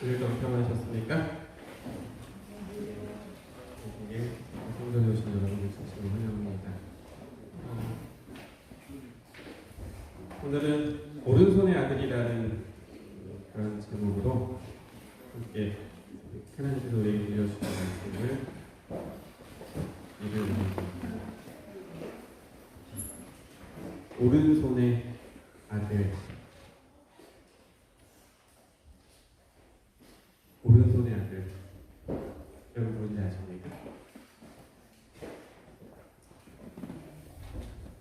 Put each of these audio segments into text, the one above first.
오늘도 평안하셨습니까? 예, 성전에 오신 여러분을 진심으로 환영합니다. 오늘은 오른손의 아들이라는 그런 제목으로 함께 하나님께서 우리에게 들려주신 말씀을 읽어드립니다. 오른손의 아들. 오른손의 아들. 여러분 누군지 아십니까?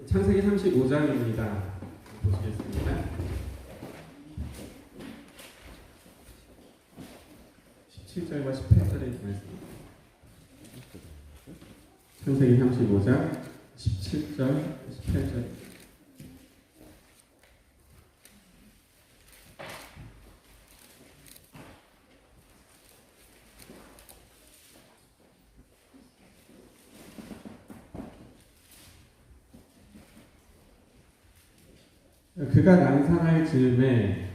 창세기 35장입니다. 보시겠습니다. 17절과 18절의 말씀입니다. 창세기 35장 17절, 18절. 그가 난상할 즈음에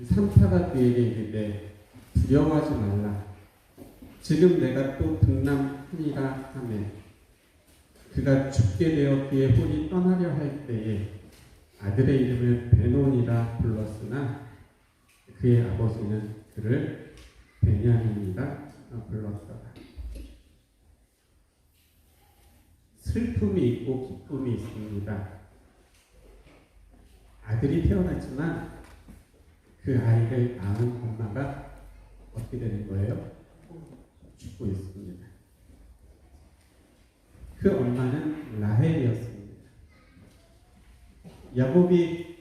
산타가 그에게 이르되 두려워하지 말라. 지금 내가 또 등남하니라 하매 그가 죽게 되어 그의 혼이 떠나려 할 때에 아들의 이름을 베논이라 불렀으나 그의 아버지는 그를 베냐민이라 불렀더라. 슬픔이 있고 기쁨이 있습니다. 아들이 태어났지만 그 아이를 낳은 엄마가 어떻게 되는 거예요? 죽고 있습니다. 그 엄마는 라헬이었습니다. 야곱이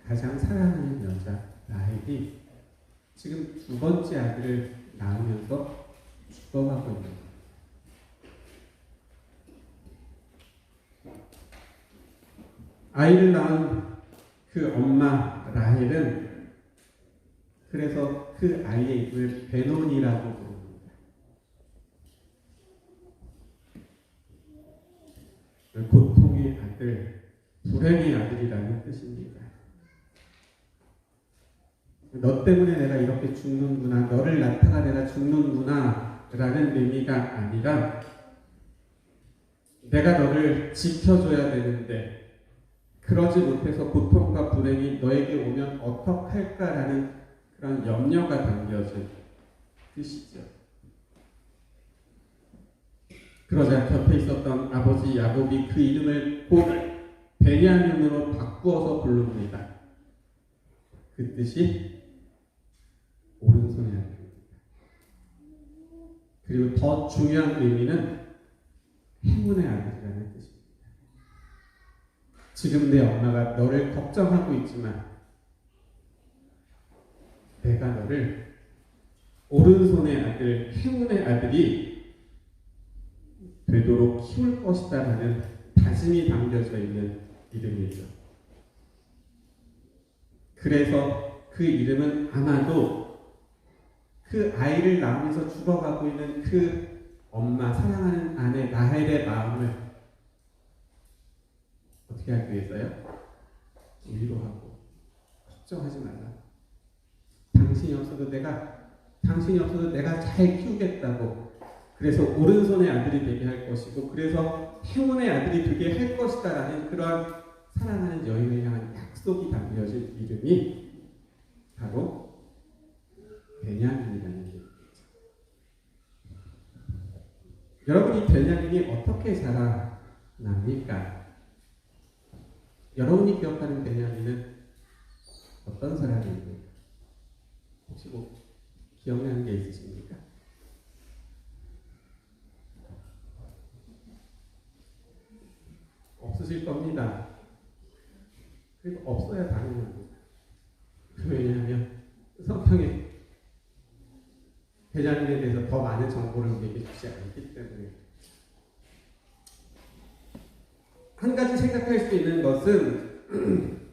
가장 사랑하는 여자 라헬이 지금 두 번째 아들을 낳으면서 죽어가고 있는 거예요. 아이를 낳은 그 엄마 라헬은 그래서 그 아이의 이름을 베논이라고 부릅니다. 고통의 아들, 불행의 아들이라는 뜻입니다. 너 때문에 내가 이렇게 죽는구나, 너를 낳다가 내가 죽는구나 라는 의미가 아니라 내가 너를 지켜줘야 되는데 그러지 못해서 고통과 불행이 너에게 오면 어떡할까라는 그런 염려가 담겨진 뜻이죠. 그러자 곁에 있었던 아버지 야곱이 그 이름을 곧 베냐민으로 바꾸어서 부릅니다. 그 뜻이 오른손의 아들입니다. 그리고 더 중요한 의미는 행운의 아들이라는 뜻입니다. 지금 내 엄마가 너를 걱정하고 있지만 내가 너를 오른손의 아들, 행운의 아들이 되도록 키울 것이다 라는 다짐이 담겨져 있는 이름이죠. 그래서 그 이름은 아마도 그 아이를 낳으면서 죽어가고 있는 그 엄마, 사랑하는 아내 라헬의 마음을 어떻게 하기 위해서요? 위로하고 걱정하지 말라. 당신이 없어도 내가 잘 키우겠다고. 그래서 오른손의 아들이 되게 할 것이고 그래서 행운의 아들이 되게 할 것이다 라는 그런 사랑하는 여인을 향한 약속이 담겨진 이름이 바로 베냐민이라는 이름이죠. 여러분, 이 베냐민이 어떻게 자라납니까? 여러분이 기억하는 베냐민은 어떤 사람입니까? 혹시 기억나는 게 있으십니까? 없으실 겁니다. 그리고 없어야 당연합니다. 왜냐하면 성경에 베냐민에 대해서 더 많은 정보를 우리에게 주지 않기 때문에. 한 가지 생각할 수 있는 것은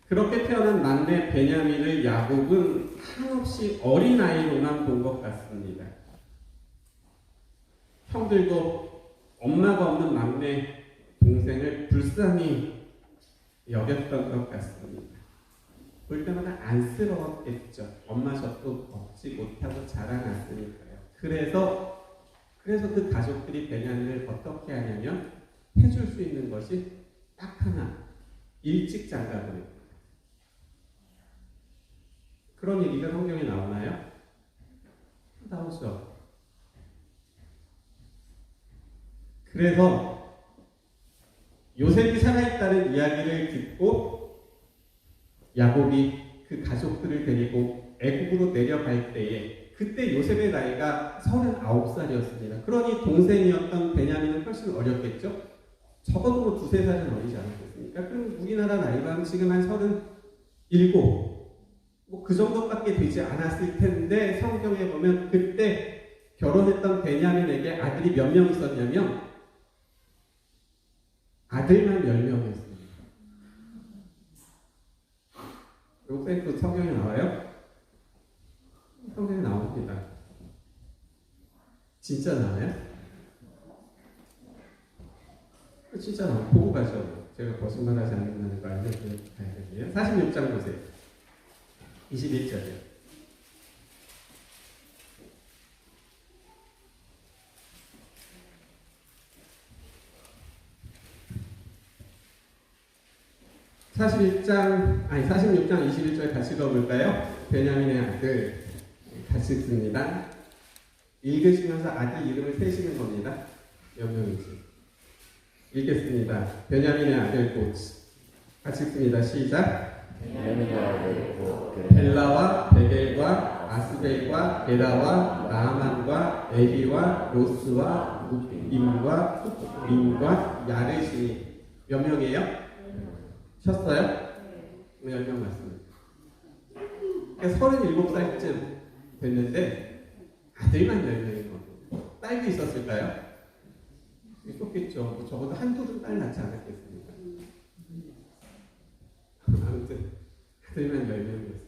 그렇게 태어난 막내 베냐민을 야곱은 한없이 어린아이로만 본 것 같습니다. 형들도 엄마가 없는 막내 동생을 불쌍히 여겼던 것 같습니다. 볼 때마다 안쓰러웠겠죠. 엄마 젖도 먹지 못하고 자라났으니까요. 그래서 그 가족들이 베냐민을 어떻게 하냐면 해줄 수 있는 것이 딱 하나, 일찍 장가보내요. 그런 얘기가 성경에 나오나요? 나오죠. 그래서 요셉이 살아있다는 이야기를 듣고 야곱이 그 가족들을 데리고 애국으로 내려갈 때에 그때 요셉의 나이가 39살이었습니다. 그러니 동생이었던 베냐민은 훨씬 어렸겠죠? 적어도 뭐 두세 살은 어리지 않았겠습니까? 그럼 우리나라 나이로 하면 지금 한 37, 뭐 그 정도밖에 되지 않았을 텐데 성경에 보면 그때 결혼했던 베냐민에게 아들이 몇 명 있었냐면 아들만 10명이었습니다. 목사님 그 성경에 나와요? 성경에 나옵니다. 진짜 나와요? 진짜 나와요. 보고 가죠. 제가 거짓말하지 않는다는 거 알려드려야 되겠네요. 46장 보세요. 21절이요. (46장) 21절 같이 읽어볼까요? 베냐민의 아들 같이 읽습니다. 읽으시면서 아들 이름을 세시는 겁니다. 몇 명인지 읽겠습니다. 베냐민의 아들 곧 같이 읽습니다. 시작. 벨라와 베겔과 아스벨과 베라와 나아만과 에비와 로스와 묵임과 툭임과 야르시니 몇 명이에요? 셨어요? 10명 맞습니다. 그러니까 37살쯤 됐는데 아들만 10명인 거고 딸도 있었을까요? 있었겠죠. 적어도 한두 딸 낳지 않았겠습니까? 아무튼 아들만 10명이었어요.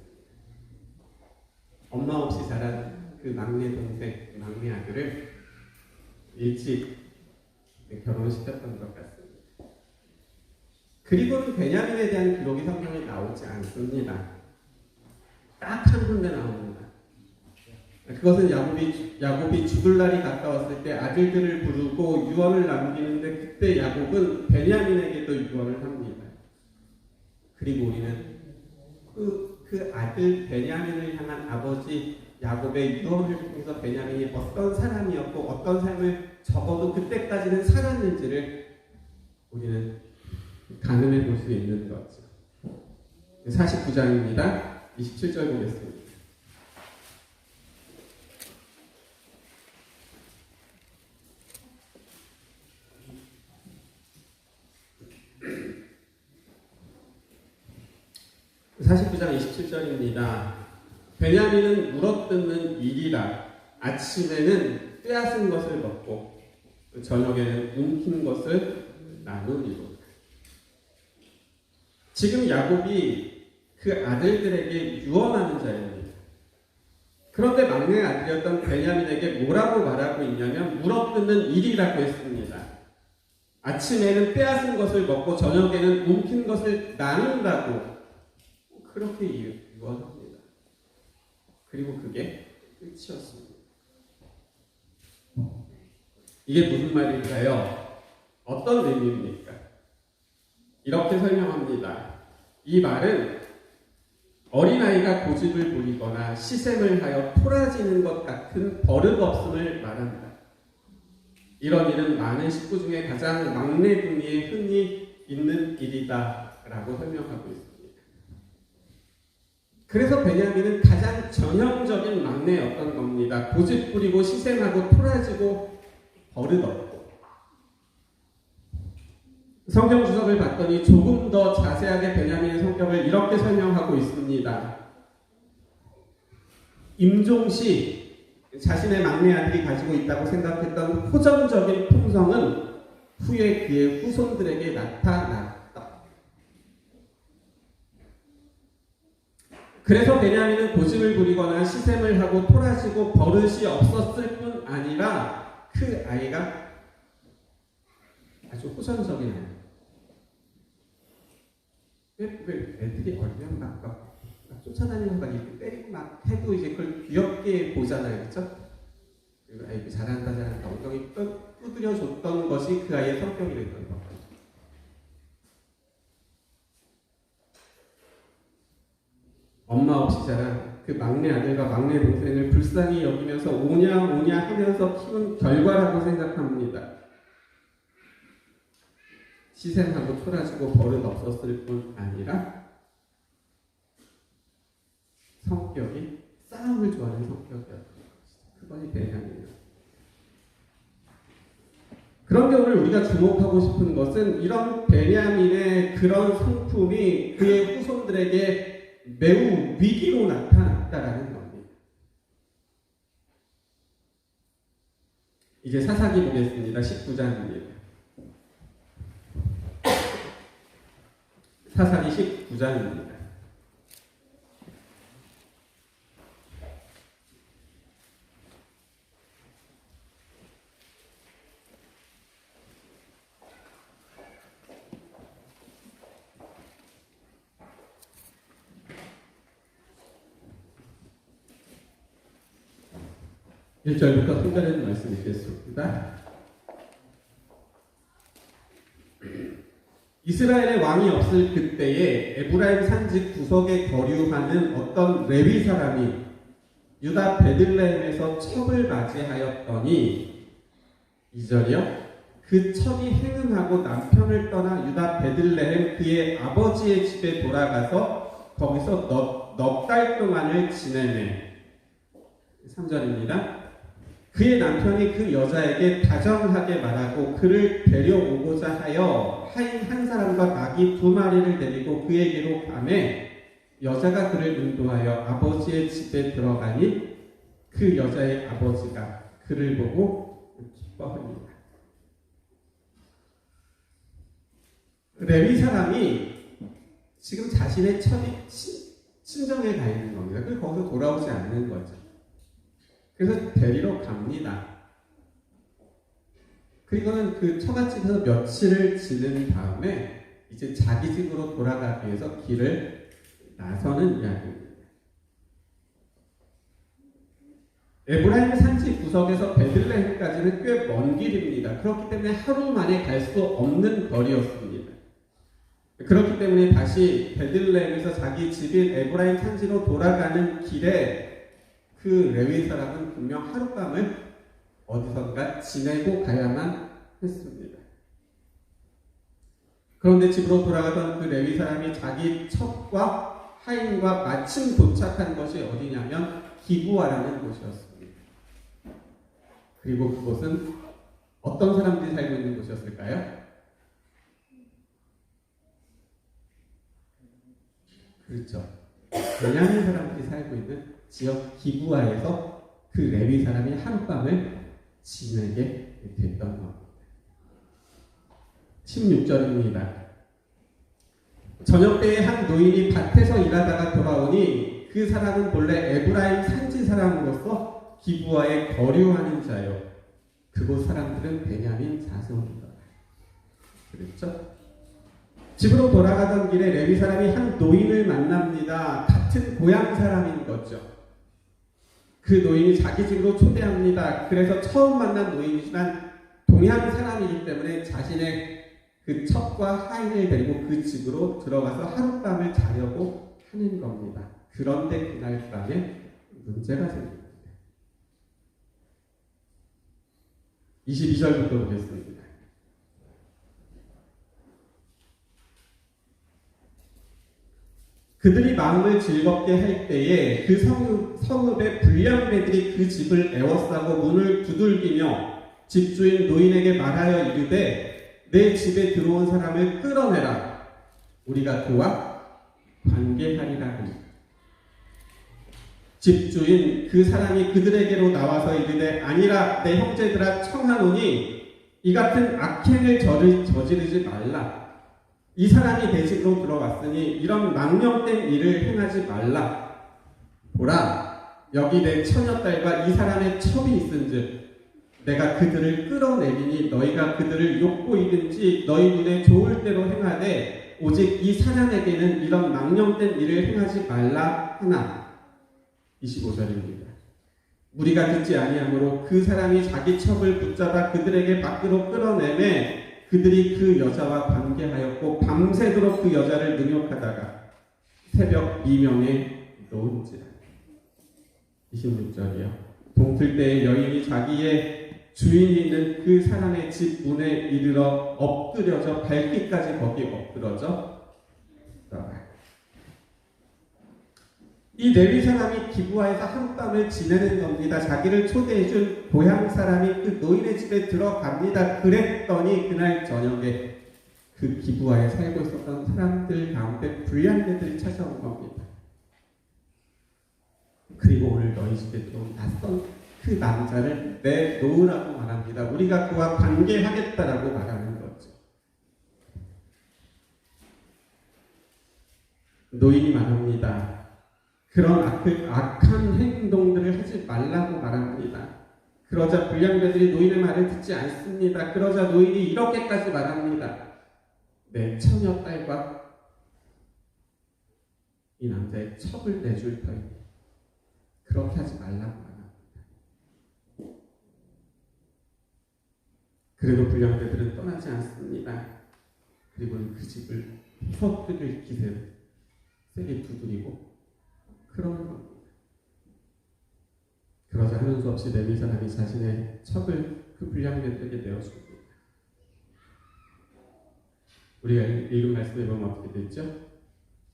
엄마 없이 자란 그 막내 동생, 막내 아들을 일찍 결혼시켰던 것 같습니다. 그리고는 베냐민에 대한 기록이 성경에 나오지 않습니다. 딱 한 군데 나옵니다. 그것은 야곱이 죽을 날이 가까웠을 때 아들들을 부르고 유언을 남기는데 그때 야곱은 베냐민에게도 유언을 합니다. 그리고 우리는 그 아들 베냐민을 향한 아버지 야곱의 유언을 통해서 베냐민이 어떤 사람이었고 어떤 삶을 적어도 그때까지는 살았는지를 우리는 가늠해 볼 수 있는 거죠. 49장입니다. 27절 보겠습니다. (49장) 27절입니다. 베냐민은 물어뜯는 일이라 아침에는 빼앗은 것을 먹고 저녁에는 움킨 것을 나누리로. 지금 야곱이 그 아들들에게 유언하는 자입니다. 그런데 막내 아들이었던 베냐민에게 뭐라고 말하고 있냐면 물어뜯는 일이라고 했습니다. 아침에는 빼앗은 것을 먹고 저녁에는 움킨 것을 나눈다고 그렇게 유언합니다. 그리고 그게 끝이었습니다. 이게 무슨 말일까요? 어떤 의미입니까? 이렇게 설명합니다. 이 말은 어린아이가 고집을 부리거나 시샘을 하여 토라지는 것 같은 버릇없음을 말합니다. 이런 일은 많은 식구 중에 가장 막내둥이에 흔히 있는 일이다 라고 설명하고 있습니다. 그래서 베냐민은 가장 전형적인 막내였던 겁니다. 고집 부리고 시샘하고 토라지고 버릇없고. 성경 주석을 봤더니 조금 더 자세하게 베냐민의 성격을 이렇게 설명하고 있습니다. 임종시 자신의 막내 아들이 가지고 있다고 생각했던 호전적인 품성은 후에 그의 후손들에게 나타났다. 그래서 베냐민은 고집을 부리거나 시샘을 하고 토라지고 버릇이 없었을 뿐 아니라 그 아이가 아주 호전적인 아이. 왜 애들이 얼면 바꿔 막 쫓아다니면서 막 이렇게 때리고 막 해도 이제 그걸 귀엽게 보잖아요, 그렇죠? 그리고 아이고 잘한다 잘한다 엉덩이 두드려줬던 것이 그 아이의 성격이 됐던 거. 엄마 없이 자란 그 막내 아들과 막내 동생을 불쌍히 여기면서 오냐 오냐 하면서 키운 결과라고 생각합니다. 희생하고 초라지고 버릇 없었을 뿐 아니라 성격이 싸움을 좋아하는 성격이었던 것이죠. 그것이 베냐민이에요. 그런데 오늘 우리가 주목하고 싶은 것은 이런 베냐민의 그런 성품이 그의 후손들에게 매우 위기로 나타났다라는 겁니다. 이제 사사기 보겠습니다. 19장입니다. 사사기 19장입니다. (1절부터) 3절의 말씀 읽겠습니다. 이스라엘의 왕이 없을 그때에 에브라임 산지 구석에 거류하는 어떤 레위 사람이 유다 베들레헴에서 첩을 맞이하였더니 2절이요. 그 첩이 행음하고 남편을 떠나 유다 베들레헴 그의 아버지의 집에 돌아가서 거기서 넉 달 동안을 지내네. 3절입니다. 그의 남편이 그 여자에게 다정하게 말하고 그를 데려오고자 하여 하인 한 사람과 나귀 2마리를 데리고 그에게로 가매 여자가 그를 인도하여 아버지의 집에 들어가니 그 여자의 아버지가 그를 보고 기뻐합니다. 레위 사람이 지금 자신의 첩이 친정에 가 있는 겁니다. 그래서 거기서 돌아오지 않는 거죠. 그래서 데리러 갑니다. 그리고는 그 처갓집에서 며칠을 지낸 다음에 이제 자기 집으로 돌아가기 위해서 길을 나서는 이야기입니다. 에브라임 산지 구석에서 베들레헴까지는 꽤 먼 길입니다. 그렇기 때문에 하루 만에 갈 수 없는 거리였습니다. 그렇기 때문에 다시 베들레헴에서 자기 집인 에브라임 산지로 돌아가는 길에 그 레위 사람은 분명 하룻밤을 어디선가 지내고 가야만 했습니다. 그런데 집으로 돌아가던 그 레위 사람이 자기 첩과 하인과 마침 도착한 것이 어디냐면 기브아라는 곳이었습니다. 그리고 그곳은 어떤 사람들이 살고 있는 곳이었을까요? 그렇죠. 베냐민 사람들이 살고 있는 지역 기브아에서 그 레위 사람이 하룻밤을 지내게 됐던 겁니다. 16절입니다. 저녁 때에 한 노인이 밭에서 일하다가 돌아오니 그 사람은 본래 에브라임 산지 사람으로서 기브아에 거류하는 자요. 그곳 사람들은 베냐민 자손이다. 그랬죠? 집으로 돌아가던 길에 레위 사람이 한 노인을 만납니다. 같은 고향 사람인 거죠. 그 노인이 자기 집으로 초대합니다. 그래서 처음 만난 노인이지만 동양 사람이기 때문에 자신의 그 첩과 하인을 데리고 그 집으로 들어가서 하룻밤을 자려고 하는 겁니다. 그런데 그날 밤에 문제가 생깁니다. 22절부터 보겠습니다. 그들이 마음을 즐겁게 할 때에 그 성읍의 불량배들이 그 집을 에워싸고 문을 두들기며 집주인 노인에게 말하여 이르되 내 집에 들어온 사람을 끌어내라. 우리가 그와 관계하리라 하니. 집주인 그 사람이 그들에게로 나와서 이르되 아니라 내 형제들아 청하노니 이 같은 악행을 저지르지 말라. 이 사람이 내 집으로 들어왔으니 이런 망령된 일을 행하지 말라. 보라, 여기 내 처녀딸과 이 사람의 첩이 있은즉 내가 그들을 끌어내리니 너희가 그들을 욕보이든지 너희 눈에 좋을 대로 행하되 오직 이 사람에게는 이런 망령된 일을 행하지 말라 하나. 25절입니다. 우리가 듣지 아니하므로 그 사람이 자기 첩을 붙잡아 그들에게 밖으로 끌어내매 그들이 그 여자와 관계하였고 밤새도록 그 여자를 능욕하다가 새벽 미명에 놓은지라. 26절이요. 동틀 때에 여인이 자기의 주인이 있는 그 사람의 집 문에 이르러 엎드려져 발기까지 거기 엎드러져 나가요. 이 레위 사람이 기브아에서 하룻밤을 지내는 겁니다. 자기를 초대해준 고향 사람이 그 노인의 집에 들어갑니다. 그랬더니 그날 저녁에 그 기브아에 살고 있었던 사람들 가운데 불량배들이 찾아온 겁니다. 그리고 오늘 너희 집에 들어온 낯선 그 남자를 내놓으라고 말합니다. 우리가 그와 관계하겠다라고 말하는 거죠. 노인이 말합니다. 그런 악한 행동들을 하지 말라고 말합니다. 그러자 불량배들이 노인의 말을 듣지 않습니다. 그러자 노인이 이렇게까지 말합니다. 내 처녀 딸과 이 남자의 첩을 내줄 터이니 그렇게 하지 말라고 말합니다. 그래도 불량배들은 떠나지 않습니다. 그리고는 그 집을 터뜨릴 기세로 세게 두드리고 그러는 겁니다. 그러자 하는 수 없이 레위 사람이 자신의 첩을 그 불량배들에게 내어줍니다. 우리가 읽은 말씀에 보면 어떻게 됐죠?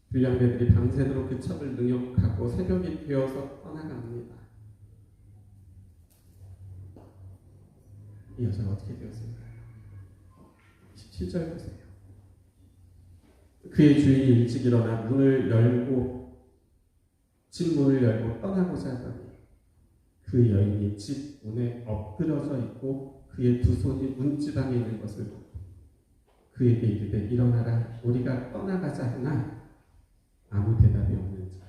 불량배들이 밤새도록 그 첩을 능욕하고 새벽이 되어서 떠나갑니다. 이 여자가 어떻게 되었을까요? 17절 보세요. 그의 주인이 일찍 일어나 문을 열고 집 문을 열고 떠나고자 하더니 그 여인이 집 문에 엎드러져 있고 그의 두 손이 문지방에 있는 것을 보고 그에게 이르되 일어나라 우리가 떠나가자 하나 아무 대답이 없는 자.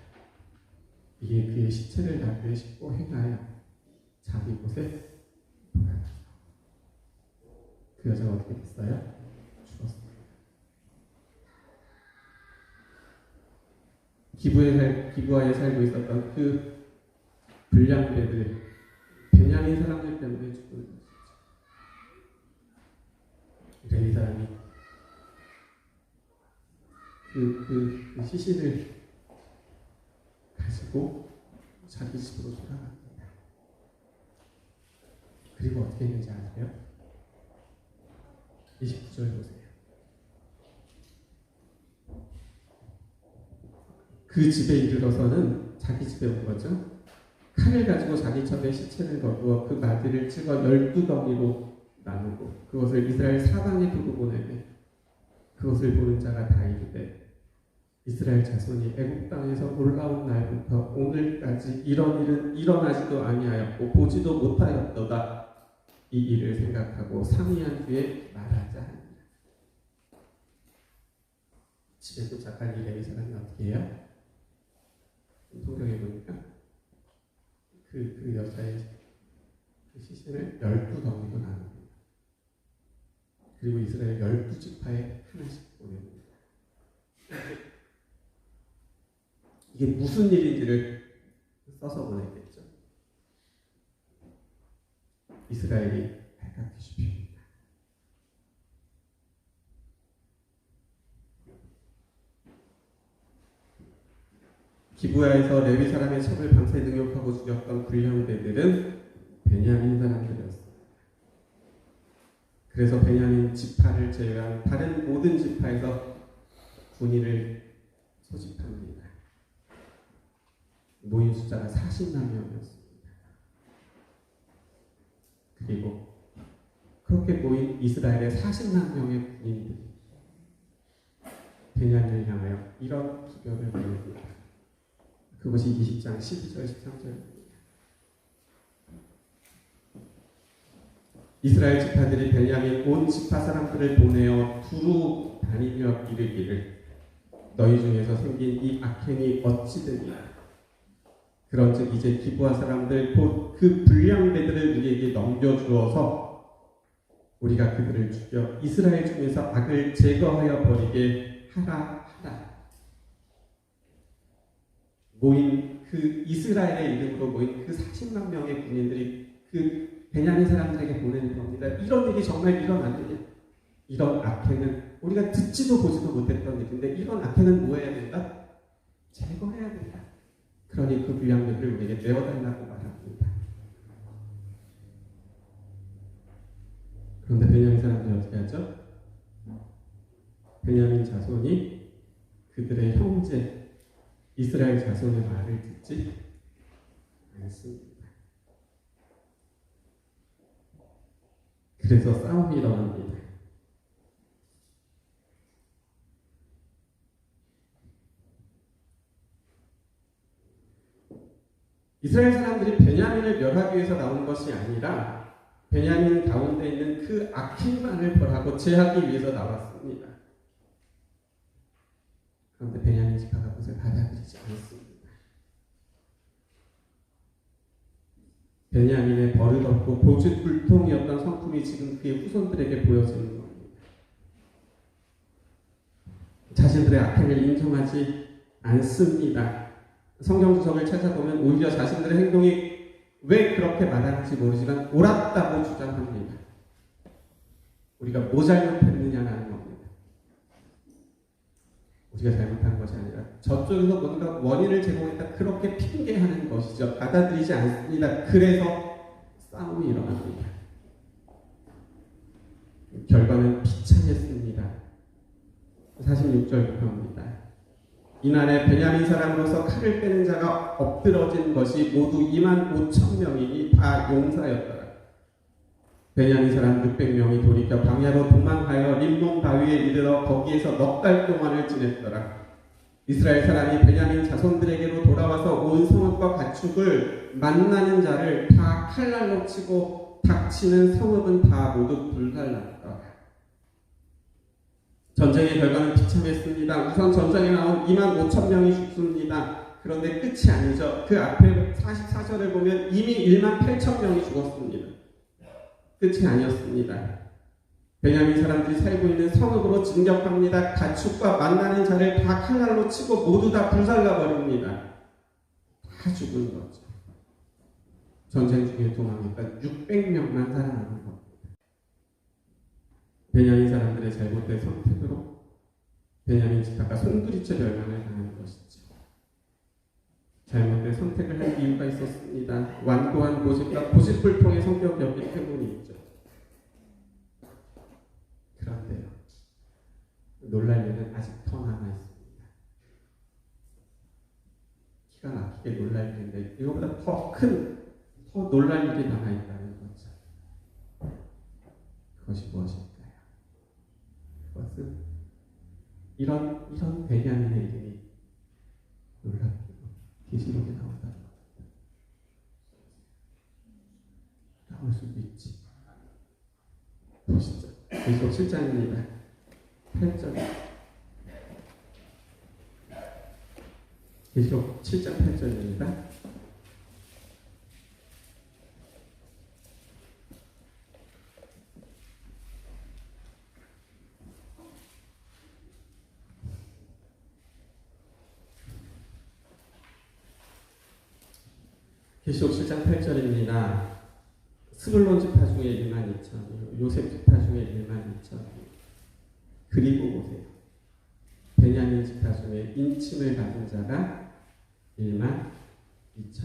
이에 그의 시체를 나귀에 싣고 행하여 자기 곳에 돌아갔다. 그 여자가 어떻게 됐어요? 죽었습니다. 기브아에 살고 있었던 그 불량배들, 베냐민 사람들 때문에 죽은 것이죠. 레위 사람이 그 시신을 가지고 자기 집으로 돌아갑니다. 그리고 어떻게 했는지 아세요? 29절 보세요. 그 집에 이르러서는 자기 집에 온 거죠. 칼을 가지고 자기 첩에 시체를 거두어 그 마디를 찍어 12덩이로 나누고 그것을 이스라엘 사방에 두고 보내매 그것을 보는 자가 다 이르되 이스라엘 자손이 애굽 땅에서 올라온 날부터 오늘까지 이런 일은 일어나지도 아니하였고 보지도 못하였도다. 이 일을 생각하고 상의한 뒤에 말하자 합니다. 집에 도착한 이 레위 사람이 어떻게 해요? 성경에 보니까 그 여자의 그 시신을 12덩이로 나눕니다. 그리고 이스라엘 12지파에 하나씩 보냅니다. 이게 무슨 일인지를 써서 보냈겠죠. 이스라엘이 발칵 뒤집힙니다. 기브아에서 레위 사람의 첩을 밤새 능욕하고 죽였던 불량배들은 베냐민 사람들이었습니다. 그래서 베냐민 지파를 제외한 다른 모든 지파에서 군인을 소집합니다. 모인 숫자가 40만 명이었습니다. 그리고 그렇게 모인 이스라엘의 40만 명의 군인들이 베냐민을 향하여 이런 기별을 보냅니다. 그것이 20장 12절 13절입니다. 이스라엘 지파들이 베냐민 온 지파 사람들을 보내어 두루 다니며 이르기를 너희 중에서 생긴 이 악행이 어찌되냐. 그런즉 이제 기브아 사람들 곧 그 불량배들을 우리에게 넘겨주어서 우리가 그들을 죽여 이스라엘 중에서 악을 제거하여 버리게 하라 하라. 모인 그 이스라엘의 이름으로 모인 그 40만 명의 군인들이 그 베냐민 사람들에게 보내는 겁니다. 이런 일이 정말 일어나느냐? 이런 악행은 우리가 듣지도 보지도 못했던 일인데 이런 악행은 뭐 해야 된다? 제거해야 된다. 그러니 그 불량들을 우리에게 내어달라고 말합니다. 그런데 베냐민 사람들이 어떻게 하죠? 베냐민 자손이 그들의 형제 이스라엘 자손의 말을 듣지 않습니다. 그래서 싸움이 일어납니다. 이스라엘 사람들이 베냐민을 멸하기 위해서 나온 것이 아니라 베냐민 가운데 있는 그 악행만을 벌하고 제하기 위해서 나왔습니다. 그런데 베냐민 지파가 그것을 받아들이지 않습니다. 베냐민의 버릇없고 고집불통이었던 성품이 지금 그의 후손들에게 보여지는 겁니다. 자신들의 악행을 인정하지 않습니다. 성경 주석을 찾아보면 오히려 자신들의 행동이 왜 그렇게 말하는지 모르지만 옳았다고 주장합니다. 우리가 뭐 잘못했느냐라는 겁니다. 우리가 잘못한 것이 아니라 저쪽에서 뭔가 원인을 제공했다 그렇게 핑계하는 것이죠. 받아들이지 않습니다. 그래서 싸움이 일어납니다. 결과는 비참했습니다. 46절부터입니다. 이날에 베냐민 사람으로서 칼을 빼는 자가 엎드러진 것이 모두 25,000명이니 다 용사였더라. 베냐민 사람 600명이 돌이켜 광야로 도망하여 림몬 바위에 이르러 거기에서 넉 달 동안을 지냈더라. 이스라엘 사람이 베냐민 자손들에게로 돌아와서 온 성읍과 가축을 만나는 자를 다 칼날로 치고 닥치는 성읍은 다 모두 불살랐더라. 전쟁의 결과는 비참했습니다. 우선 전장에 나온 25,000명이 죽습니다. 그런데 끝이 아니죠. 그 앞에 44절을 보면 이미 18,000명이 죽었습니다. 끝이 아니었습니다. 베냐민 사람들이 살고 있는 성읍으로 진격합니다. 가축과 만나는 자를 다 칼날로 치고 모두 다 불살라버립니다. 다 죽은 거죠. 전쟁 중에 도망했던 600명만 살아남은 겁니다. 베냐민 사람들의 잘못된 선택으로 베냐민 지파가 송두리째 멸망을 당하는 것이죠. 잘못된 선택을 할 이유가 있었습니다. 완고한 고집과 고집불통의 성격이었기 때문이죠. 그런데요, 놀랄 일은 아직 더 남아있습니다. 기가 막히게 놀랄 일인데 이거보다 더 놀랄 일이 남아있다는 거죠. 그것이 무엇일까요? 그것은 이런 베냐민의 이름이 놀랍게도 계시록에 나온다는 겁니다. 나올 수도 있지. 보시죠. 계시록 7장입니다. 8절. 계시록 7장 8절입니다. 계시록 7장 8절입니다. 스불론 지파 중에 12,000, 요셉 지파 중에 12,000. 그리고 보세요. 베냐민 지파 중에 인침을 받은 자가 12,000이다.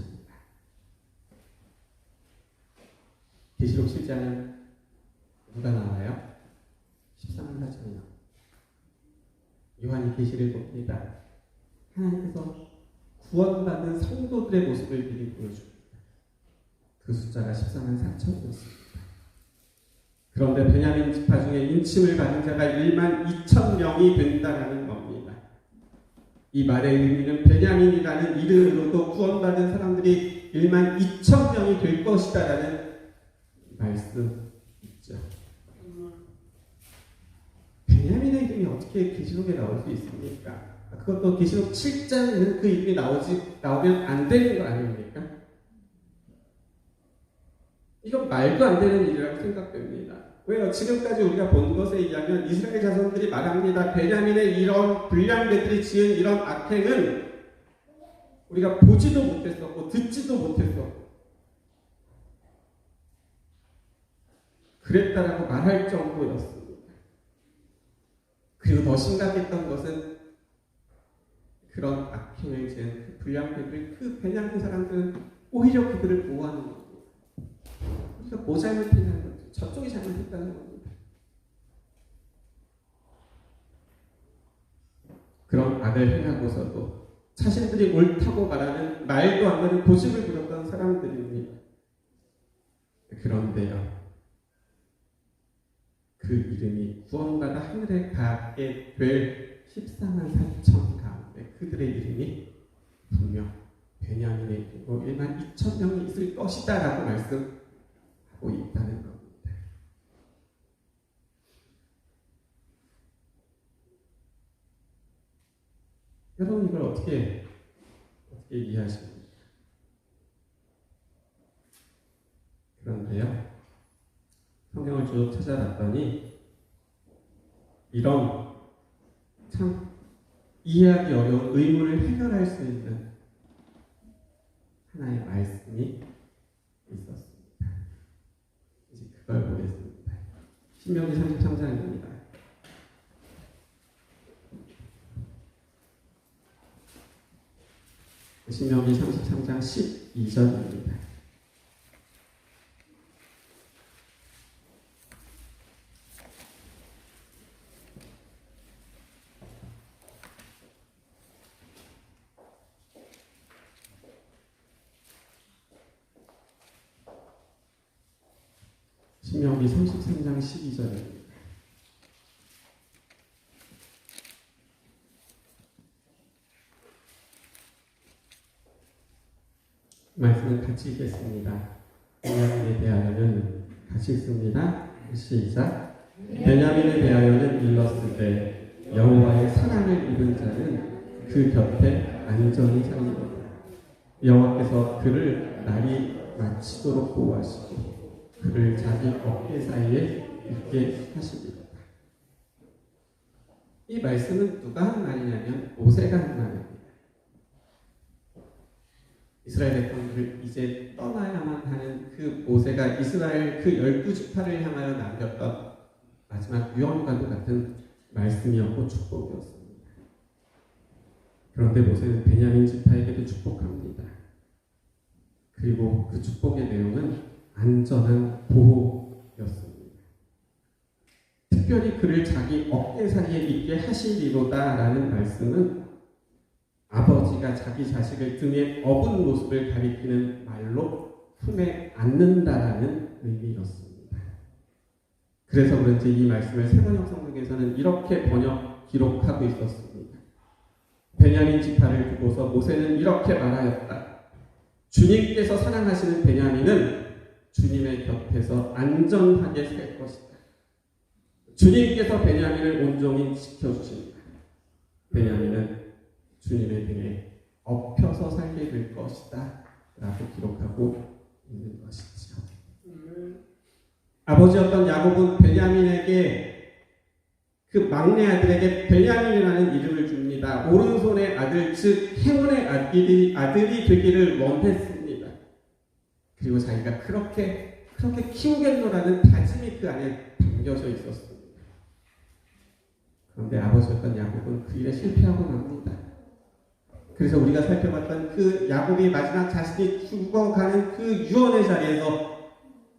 계시록 7장은 누가 나와요? 14만 4천이요. 요한이 계시를 봅니다. 하나님께서 구원받은 성도들의 모습을 미리 보여줍니다. 그 숫자가 14만 4천이었습니다. 그런데 베냐민 지파 중에 인침을 받은 자가 12,000명이 된다라는 겁니다. 이 말의 의미는 베냐민이라는 이름으로도 구원받은 사람들이 12,000명이 될 것이다라는 말씀이죠. 베냐민의 이름이 어떻게 계시록에 나올 수 있습니까? 그것도 계시록 7장에는 그 이름이 나오면 안 되는 거 아닙니까? 이건 말도 안 되는 일이라고 생각됩니다. 왜요? 지금까지 우리가 본 것에 의하면 이스라엘 자손들이 말합니다. 베냐민의 이런 불량배들이 지은 이런 악행은 우리가 보지도 못했었고 듣지도 못했었고 그랬다라고 말할 정도였습니다. 그리고 더 심각했던 것은 그런 악행을 지은 그 불량배들, 그 베냐민 사람들은 오히려 그들을 보호하는 겁니다. 우리가 뭐 잘못했냐는 거죠. 저쪽이 잘못했다는 겁니다. 그런 악을 행하고서도 자신들이 옳다고 말하는 말도 안 되는 고집을 부렸던 사람들입니다. 그런데요, 그 이름이 구원받아 하늘에 가게 될 14만 4천 가운데 그들의 이름이 분명 베냐민의 이름으로 1만 2천 명이 있을 것이다 라고 말씀하고 있다는 겁니다. 여러분 이걸 어떻게 이해하십니까? 그런데요, 성경을 쭉 찾아봤더니 이런 참 이해하기 어려운 의문을 해결할 수 있는 하나의 말씀이 있었습니다. 이제 그걸 보겠습니다. 신명기 33장입니다. 신명기 33장 12절입니다. 신명기 33장 12절입니다. 말씀을 같이 읽겠습니다. 베냐민에 대하여는 같이 읽습니다. 시작. 베냐민에 대하여는 일렀으되 여호와의 사랑을 입은 자는 그 곁에 안전히 살리로다. 여호와께서 그를 날이 마치도록 보호하시고 그를 자기 어깨 사이에 있게 하시리로다. 이 말씀은 누가 한 말이냐면 모세가 한 말입니다. 이스라엘 백성들을 이제 떠나야만 하는 그 모세가 이스라엘 그 12지파를 향하여 남겼던 마지막 유언과도 같은 말씀이었고 축복이었습니다. 그런데 모세는 베냐민 지파에게도 축복합니다. 그리고 그 축복의 내용은 안전한 보호였습니다. 특별히 그를 자기 어깨 사이에 있게 하시리로다 라는 말씀은 아버지가 자기 자식을 등에 업은 모습을 가리키는 말로 품에 안는다라는 의미였습니다. 그래서 그런지 이 말씀을 새번역 성경에서는 이렇게 기록하고 있었습니다. 베냐민 지파를 두고서 모세는 이렇게 말하였다. 주님께서 사랑하시는 베냐민은 주님의 곁에서 안전하게 살 것이다. 주님께서 베냐민을 온종일 지켜주십니다. 베냐민은 주님의 등에 엎혀서 살게 될 것이다 라고 기록하고 있는 것이죠. 아버지였던 야곱은 베냐민에게 그 막내 아들에게 베냐민이라는 이름을 줍니다. 오른손의 아들 즉 행운의 아들이 되기를 원했습니다. 그리고 자기가 그렇게 키우겠노라는 다짐이 그 안에 담겨져 있었습니다. 그런데 아버지였던 야곱은 그 일에 실패하고 맙니다. 그래서 우리가 살펴봤던 그 야곱이 마지막 자신이 죽어가는 그 유언의 자리에서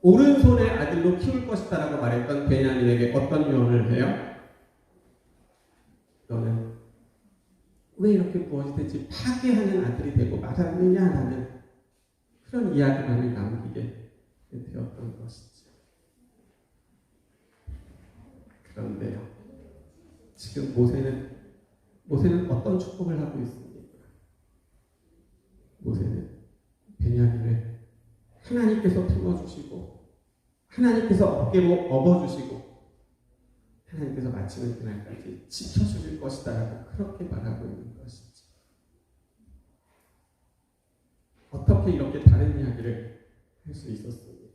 오른손의 아들로 키울 것이다 라고 말했던 베냐민에게 어떤 유언을 해요? 너는 왜 이렇게 무엇이든지 파괴하는 아들이 되고 말았느냐라는 그런 이야기만을 남기게 되었던 것이죠. 그런데요, 지금 모세는 어떤 축복을 하고 있습니까? 모세는 베냐민을 하나님께서 품어주시고 하나님께서 어깨로 업어주시고 하나님께서 마치는 그날까지 지켜주실 것이다 라고 그렇게 말하고 있는 것이죠. 어떻게 이렇게 다른 이야기를 할 수 있었습니까?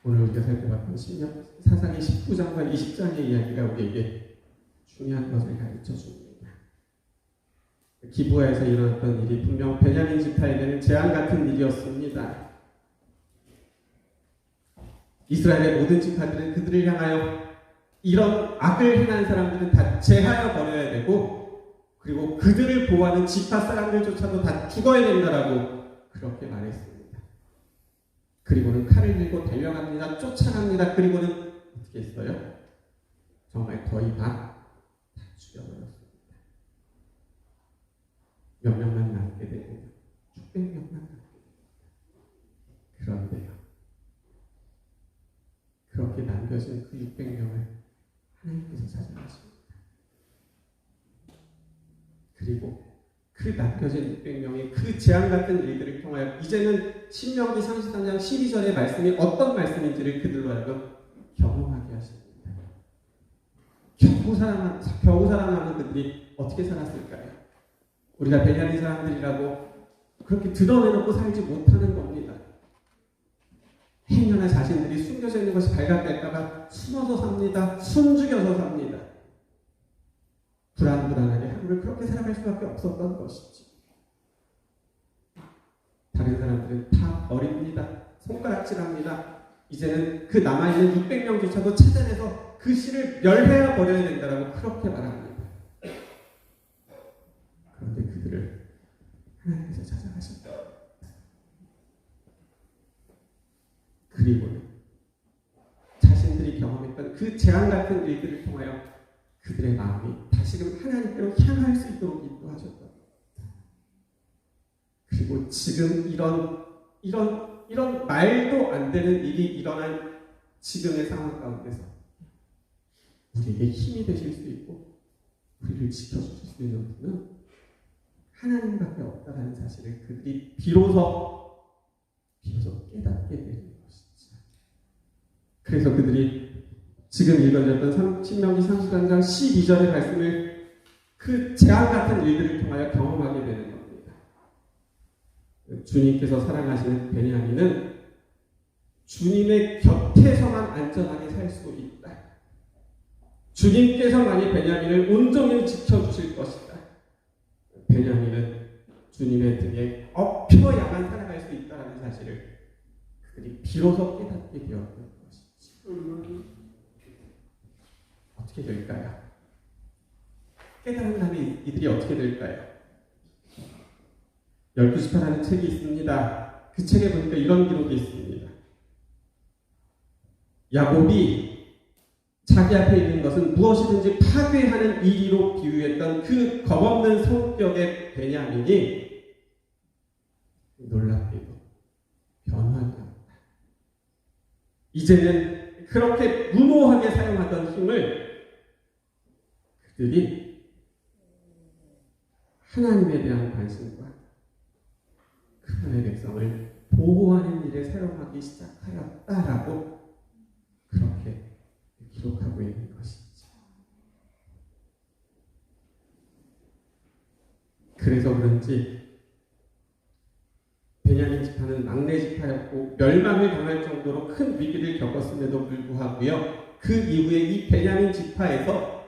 오늘 우리가 살펴봤던 사사기 19장과 20장의 이야기가 우리에게 중요한 것을 가르쳐 줍니다. 기브아에서 일어났던 일이 분명 베냐민 지파에게는 재앙 같은 일이었습니다. 이스라엘의 모든 지파들은 그들을 향하여 이런 악을 행한 사람들은 다 제하여 버려야 되고, 그리고 그들을 보호하는 지파 사람들조차도 다 죽어야 된다라고 그렇게 말했습니다. 그리고는 칼을 들고 달려갑니다. 쫓아갑니다. 그리고는 어떻게 했어요? 정말 거의 다 죽여버렸습니다. 몇 명만 남게 되고 600명만 남게 됩니다. 그런데요, 그렇게 남겨진 그 600명을 하나님께서 찾아가십니다. 그리고 그 남겨진 600명이 그 재앙 같은 일들을 통하여 이제는 신명기 33장 12절의 말씀이 어떤 말씀인지를 그들로 하여금 경험하게 하십니다. 겨우 살아남은 그들이 어떻게 살았을까요? 우리가 베냐민 사람들이라고 그렇게 드러내놓고 살지 못하는 겁니다. 행여나 자신들이 숨겨져 있는 것이 발각될까봐 숨어서 삽니다. 숨죽여서 삽니다. 불안하게 하루를 그렇게 살아갈 수밖에 없었던 것이지. 다른 사람들은 다 버립니다. 손가락질합니다. 이제는 그 남아있는 600명조차도 찾아내서 그 씨를 멸해야 버려야 된다라고 그렇게 말합니다. 그런데 그들을 하나님께서 찾아가셨다. 그리고는 자신들이 경험했던 그 재앙 같은 일들을 통하여 그들의 마음이 다시금 하나님께로 향할 수 있도록 인도하셨다. 그리고 지금 이런 말도 안 되는 일이 일어난 지금의 상황 가운데서 우리에게 힘이 되실 수 있고 우리를 지켜주실 수 있는 분은 하나님밖에 없다는 사실을 그들이 비로소 깨닫게 되는 것이죠. 그래서 그들이 지금 읽어졌던 신명기 33장 12절의 말씀을 그 재앙 같은 일들을 통하여 경험하게 되는 겁니다. 주님께서 사랑하시는 베냐민은 주님의 곁에서만 안전하게 살 수 있다. 주님께서만이 베냐민을 온종일 지켜주실 것이다. 베냐민은 주님의 등에 엎혀야만 살아갈 수 있다는 사실을 그들이 비로소 깨닫게 되었던 것이지. 어떻게 될까요? 깨달은 다음에 이들이 어떻게 될까요? 12지파라는 책이 있습니다. 그 책에 보니까 이런 기록이 있습니다. 야곱이 자기 앞에 있는 것은 무엇이든지 파괴하는 이리로 비유했던 그 겁없는 성격의 베냐민이 놀랍게도 변화합니다. 이제는 그렇게 무모하게 사용하던 힘을 그들이 하나님에 대한 관심과 그분의 백성을 보호하는 일에 사용하기 시작하였다라고 그렇게 기록하고 있는 것이죠. 그래서 그런지 베냐민 지파는 막내 지파였고 멸망을 당할 정도로 큰 위기를 겪었음에도 불구하고요, 그 이후에 이 베냐민 지파에서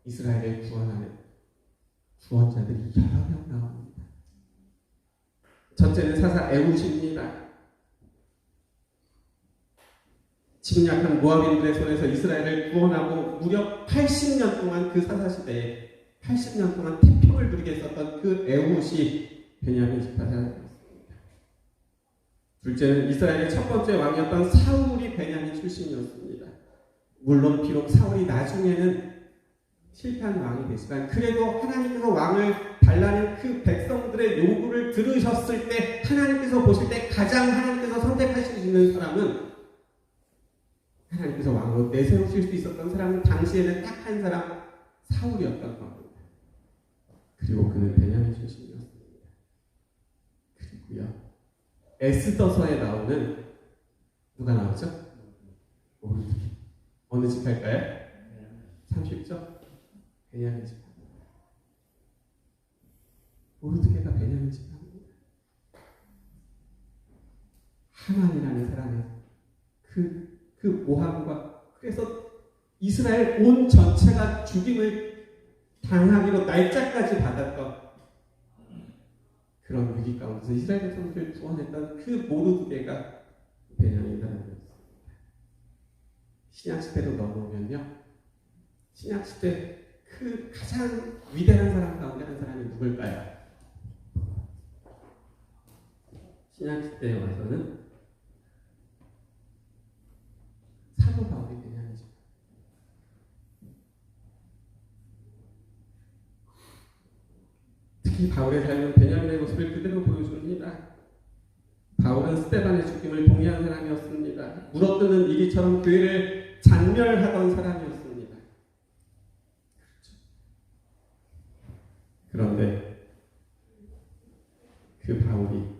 이스라엘을 구원하는 구원자들이 여러 명 나옵니다. 첫째는 사사 에훗입니다. 침략한 모압인들의 손에서 이스라엘을 구원하고 무려 80년 동안 그 사사시대에 80년 동안 태평을 누리게 했었던 그 에훗이 베냐민 지파 사람이었습니다. 둘째는 이스라엘의 첫 번째 왕이었던 사울이 베냐민 출신이었습니다. 물론 비록 사울이 나중에는 실패한 왕이 되지만 그래도 하나님께서 왕을 달라는 그 백성들의 요구를 들으셨을 때 하나님께서 보실 때 가장 하나님께서 선택하시는 사람은, 하나님께서 왕으로 내세우실 수 있었던 사람은 당시에는 딱 한 사람, 사울이었던 겁니다. 그리고 그는 베냐민 출신이었습니다. 그리고요, 에스더서에 나오는 누가 나오죠? 어느 지파일까요? 참 쉽죠? 베냐민 지파입니다. 모르드게가 베냐민 지파입니다. 하만이라는 사람의 그 그 모함과 그래서 이스라엘 온 전체가 죽임을 당하기로 날짜까지 받았던 그런 위기 가운데서 이스라엘 백성들을 구원했던 그 모두 두 개가 베냐민 사람이었습니다. 신약시대로 넘어오면요, 신약시대 그 가장 위대한 사람 가운데 한 사람이 누굴까요? 신약시대에 와서는 사도 바울이 베냐민이죠. 특히 바울의 삶은 베냐민의 모습을 그대로 보여줍니다. 바울은 스데반의 죽임을 동의한 사람이었습니다. 물어뜯는 이리처럼 교회를 잔멸하던 사람이었습니다. 그렇죠. 그런데 그 바울이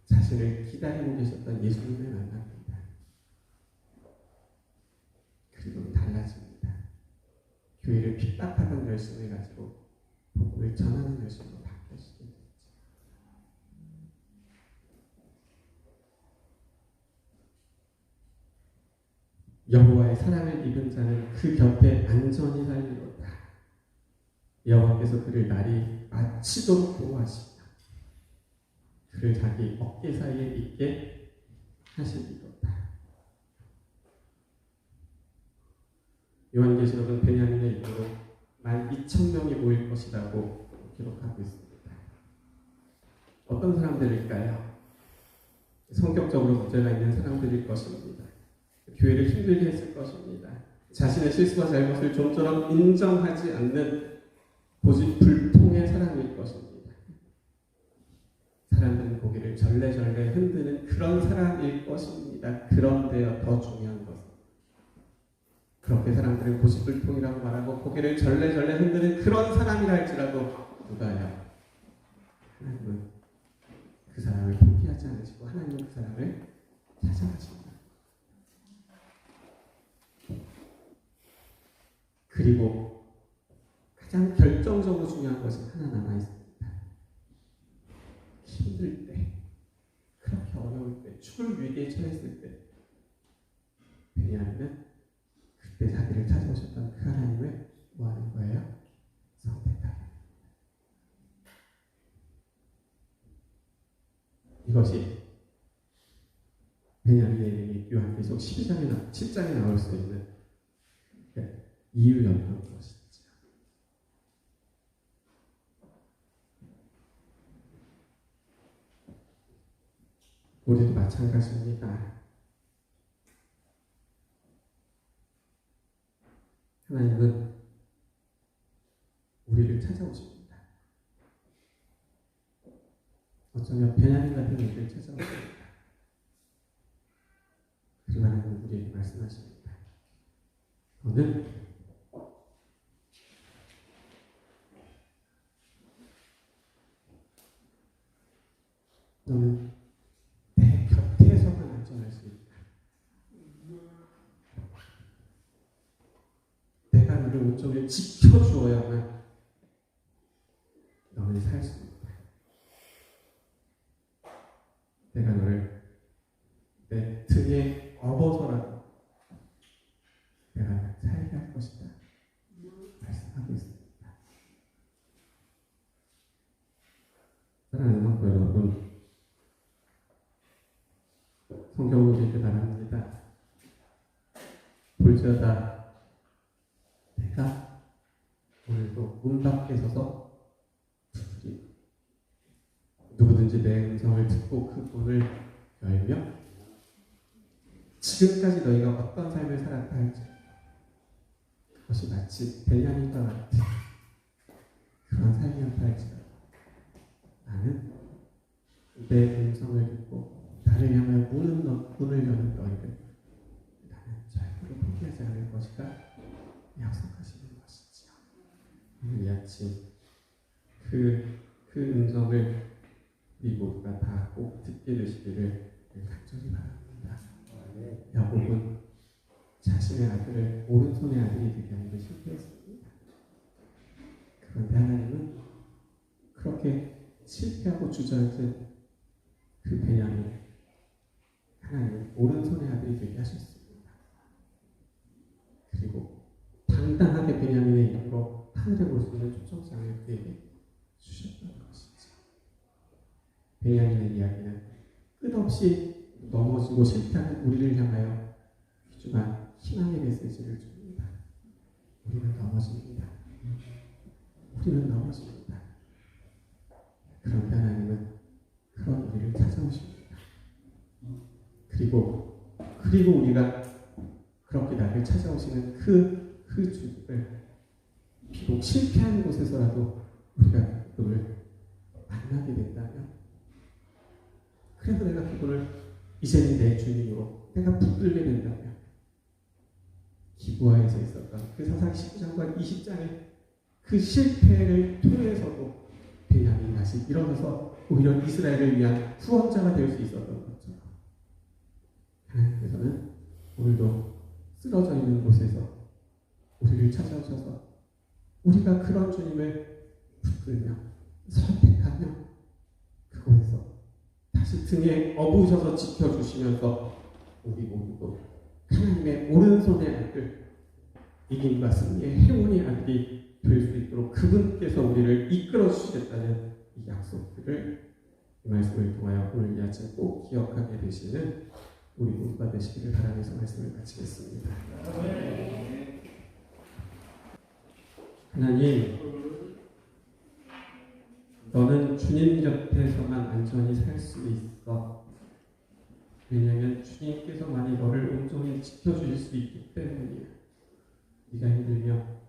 자신을 기다리고 계셨던 예수님을 만납니다. 그리고 달라집니다. 교회를 핍박하던 열심을 가지고 복음을 전하는 열심으로 바뀌시게 됐죠. 여호와의 사랑을 입은 자는 그 곁에 안전히 살리로다. 여호와께서 그를 날이 마치도록 보호하시며 그를 자기 어깨 사이에 있게 하시리로다. 요한계시록은 베냐민의 이름으로 12,000명이 모일 것이라고 기록하고 있습니다. 어떤 사람들일까요? 성격적으로 문제가 있는 사람들일 것입니다. 교회를 힘들게 했을 것입니다. 자신의 실수와 잘못을 좀처럼 인정하지 않는 고집불통의 사람일 것입니다. 사람들은 고개를 절레절레 흔드는 그런 사람일 것입니다. 그런데요, 더 중요한 것은 그렇게 사람들은 고집불통이라고 말하고 고개를 절레절레 흔드는 그런 사람이라 할지라도 누가요? 하나님은 그 사람을 포기하지 않으시고 하나님은 그 사람을 찾아가십니다. 그리고 가장 결정적으로 중요한 것이 하나 남아있습니다. 힘들 때, 그렇게 어려울 때, 죽을 위기에 처했을 때 베냐민은 그때 자기를 찾아오셨던 그 하나님을 뭐하는 거예요? 선택하게. 이것이 베냐민의 이름이 요한계시록 7장에 나올 수 있는 이유였던 것이죠. 우리도 마찬가지입니다. 하나님은 우리를 찾아오십니다. 어쩌면 베냐민 같은 우리를 찾아오십니다. 그리고 하나님은 우리에게 말씀하십니다. 너는 내 곁에서만 안전할 수 있다. 내가 너를 온종일 지켜주어야만 너는 살 수 있다. 내가 너를 내 등에 업어서라도 내가 살게 할 것이다. 말씀하고 있습니다. 사랑하는 성도 여러분, 성경은 이렇게 말합니다. 볼지어다 내가 오늘도 문 밖에 서서 두드리고 누구든지 내 음성을 듣고 그 문을 열며 지금까지 너희가 어떤 삶을 살았다 할지 그것이 마치 베냐민과 같은 그런 삶이었다 할지라도 나는 내 음성을 듣고 나를 향하여 문을 여는 너희를 나는 절대로 포기하지 않을 것이다 약속하시는 것이지요. 오늘 이 아침 그 음성을 우리 모두가 다 꼭 듣게 되시기를 간절히 바랍니다. 야곱은 자신의 아들을 오른손의 아들이 되게 하는 데 실패했습니다. 그런데 하나님은 그렇게 실패하고 주저앉은 그 베냐민을 하나님 오른손의 아들이 되게 하셨습니다. 그리고 당당하게 베냐민의 이름으로 하늘에 볼 수 있는 초청장을 그에게 주셨던 것이죠. 베냐민의 이야기는 끝없이 넘어지고 실패하는 우리를 향하여 귀중한 희망의 메시지를 줍니다. 우리는 넘어집니다. 우리는 넘어집니다. 그런데 하나님은 그런 우리를 찾아오십니다. 그리고 우리가 그렇게 나를 찾아오시는 그 주님을 비록 실패한 곳에서라도 우리가 그분을 만나게 된다면, 그래서 내가 그분을 이제는 내 주님으로 내가 붙들게 된다면, 기브아에서 있었던 그 사사기 19장과 20장의 그 실패를 통해서도 베냐민이 다시 일어나서 오히려 이스라엘을 위한 후원자가 될 수 있었던 것처럼, 하나님께서는 오늘도 쓰러져 있는 곳에서 우리를 찾아오셔서 우리가 그런 주님을 붙들며 선택하며 그곳에서 다시 등에 업으셔서 지켜주시면서 우리 모두도 하나님의 오른손의 아들, 이김과 승리의 행운의 아들이 될 수 있도록 그분께서 우리를 이끌어 주시겠다는 이 약속들을 이 말씀을 통하여 오늘 이 아침 꼭 기억하게 되시는 우리 모두가 되시기를 바라면서 말씀을 마치겠습니다. 하나님, 너는 주님 곁에서만 안전히 살 수 있어. 왜냐하면 주님께서만이 너를 온전히 지켜주실 수 있기 때문이야. 네가 힘들며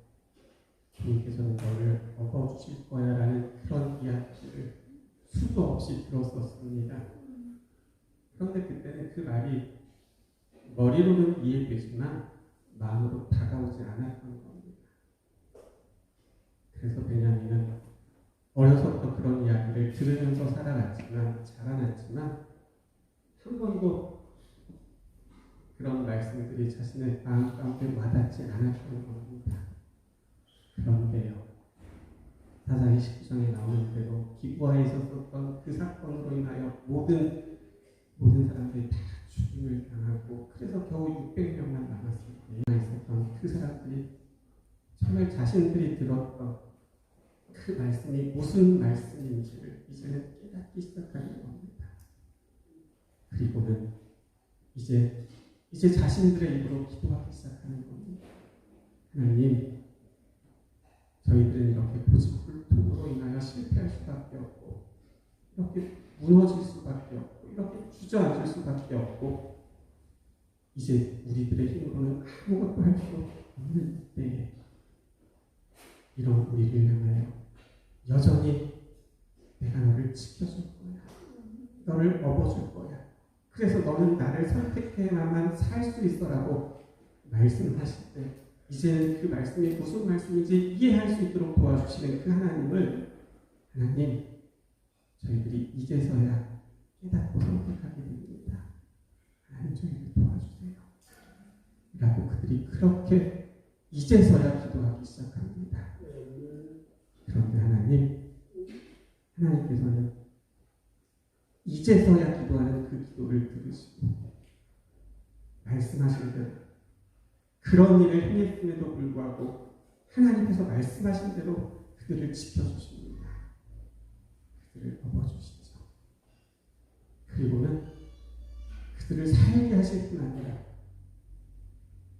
주님께서는 너를 업어주실 거야 라는 그런 이야기를 수도 없이 들었었습니다. 그런데 그때는 그 말이 머리로는 이해되지만 마음으로 다가오지 않았던 겁니다. 그래서 베냐민은 어려서부터 그런 이야기를 들으면서 살아났지만, 자라났지만 한 번도 그런 말씀들이 자신의 마음 가운데 와닿지 않았던 겁니다. 그런데요, 사사기 19장에 나오는 대로 기브아에 있었던 그 사건으로 인하여 모든 사람들이 다 죽임을 당하고, 그래서 겨우 600명만 남았을 때 있었던 그 사람들이 정말 자신들이 들었던 그 말씀이 무슨 말씀인지를 이제는 깨닫기 시작하는 겁니다. 그리고는 이제 자신들의 입으로 기도하기 시작하는 겁니다. 하나님, 저희들은 이렇게 고집불통으로 인하여 실패할 수밖에 없고, 이렇게 무너질 수밖에 없고, 이렇게 주저앉을 수밖에 없고, 이제 우리들의 힘으로는 아무것도 할 수 없는 때에 이런 우리를 향하여 여전히 내가 너를 지켜줄 거야, 너를 업어줄 거야, 그래서 너는 나를 선택해야만 살 수 있어라고 말씀하실 때, 이제는 그 말씀이 무슨 말씀인지 이해할 수 있도록 도와주시는 그 하나님을, 하나님, 저희들이 이제서야 깨닫고 선택하게 됩니다. 하나님, 저희를 도와주세요 라고 그들이 그렇게 이제서야 기도하기 시작합니다. 그런데 하나님께서는 이제서야 기도하는 그 기도를 들으시고 말씀하신 대로 그런 일을 행했음에도 불구하고 하나님께서 말씀하신 대로 그들을 지켜주십니다. 그들을 업어주시죠. 그리고는 그들을 살게 하실 뿐 아니라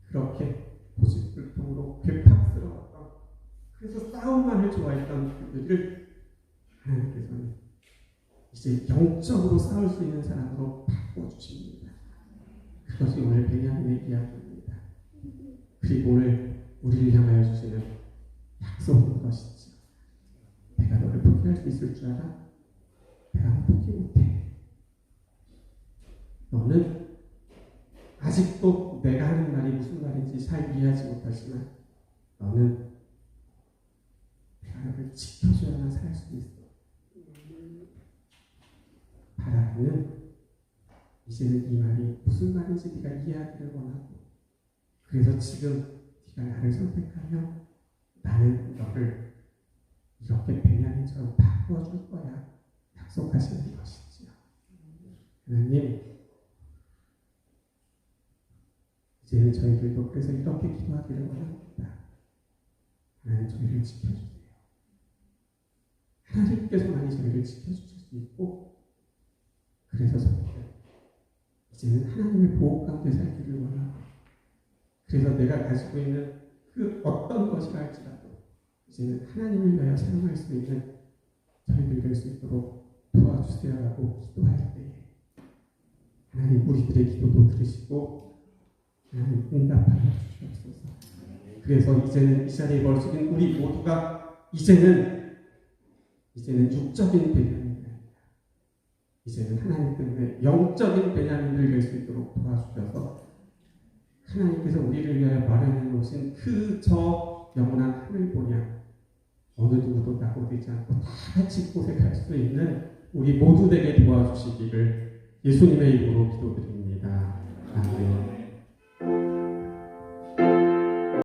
그렇게 고집불통으로 괴팍스러웠던, 그래서 싸움만을 좋아했던 그들을 하나님께서는 이제 영적으로 싸울 수 있는 사람으로 바꿔주십니다. 그것이 오늘 베냐민의 이야기입니다. 그리고 오늘 우리를 향하여 주시는 약속인 것이죠. 내가 너를 포기할 수 있을 줄 알아? 내가 너 포기 못해. 너는 아직도 내가 하는 말이 무슨 말인지 잘 이해하지 못하지만 너는 내가 너를 지켜줘야만 살 수 있어. 바라는, 이제는 이 말이 무슨 말인지 네가 이해하기를 원하고, 그래서 지금 네가 나를 선택하면 나는 너를 이렇게 베냐민처럼 바꿔줄 거야 약속하시는 것이지요. 하나님, 이제는 저희들도 그래서 이렇게 기도하기를 원합니다. 하나님 저희를 지켜주세요. 하나님께서만이 저희를 지켜주실 수 있고 그래서 저희는 이제는 하나님의 보호 가운데 살기를 원하고 그래서 내가 가지고 있는 그 어떤 것이라 할지라도 이제는 하나님을 위하여 사용할 수 있는 저희들 될 수 있도록 도와주세요라고 기도할 때에 하나님 우리들의 기도도 들으시고 하나님 응답하여 주시옵소서. 그래서 이제는 이 자리에 벌어진 우리 모두가 이제는 육적인 베냐민이 아니라 이제는 하나님 때문에 영적인 베냐민을 될 수 있도록 도와주셔서 하나님께서 우리를 위하여 마련해 놓으신 그 저 영원한 하늘 본향 어느 누구도 낙오되지 않고 다 같이 그곳에 갈 수 있는 우리 모두 되게 도와주시기를 예수님의 이름으로 기도드립니다. 아멘.